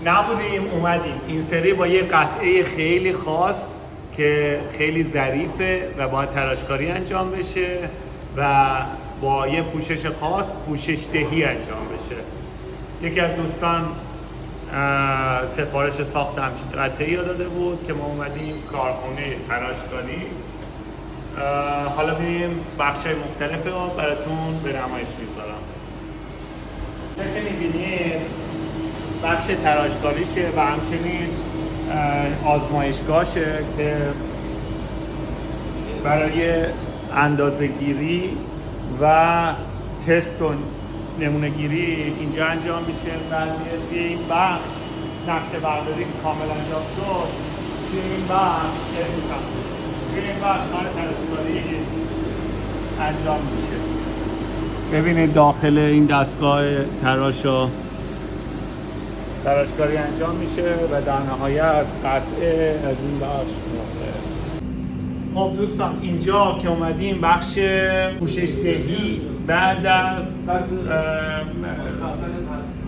نبودیم اومدیم این سری با یه قطعه خیلی خاص که خیلی ظریفه و باید تراشکاری انجام بشه و با یه پوشش خاص پوشش دهی انجام بشه. یکی از دوستان سفارش ساخت همچین قطعه‌ای داده بود که ما اومدیم کارخونه تراشکاری. حالا میریم بخشای مختلف رو براتون به نمایش میذارم. که میبینید بخش تراشکاریشه و همچنین آزمایشگاهشه که برای اندازه گیری و تست و نمونه گیری اینجا انجام میشه. بعد توی این بخش نقشه برداری که کامل انجام شد توی این بخش کار تراشکاری انجام میشه. ببینید داخل این دستگاه تراشکاری انجام میشه و در نهایت قطعه از این بخش میافته. خب دوستان اینجا که اومدیم بخش پوشش دهی بعد از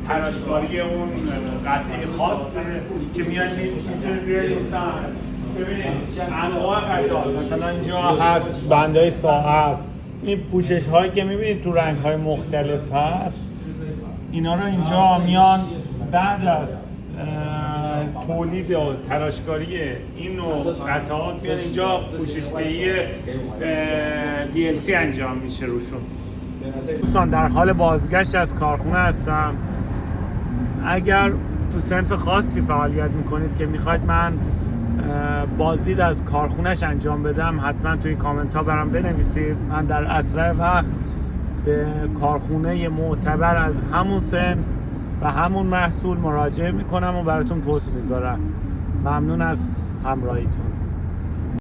تراشکاری اون قطعه خاصه که میتونید بیارید ببینید انواع قطعات. مثلا اینجا هست بندهای ساعت، این پوشش هایی که میبینید تو رنگ های مختلف هست، اینا رو اینجا میان بعد از تولید و تراشکاری این نوع قطعات میان اینجا پوشش‌دهی DLC انجام میشه روشون. دوستان در حال بازگشت از کارخونه هستم. اگر تو صنف خاصی فعالیت میکنید که میخواید من بازدید از کارخونهش انجام بدم، حتما توی کامنت ها برام بنویسید. من در اسرع وقت به کارخونه معتبر از همون صنف و همون محصول مراجعه میکنم و براتون پست میذارم. ممنون از همراهیتون.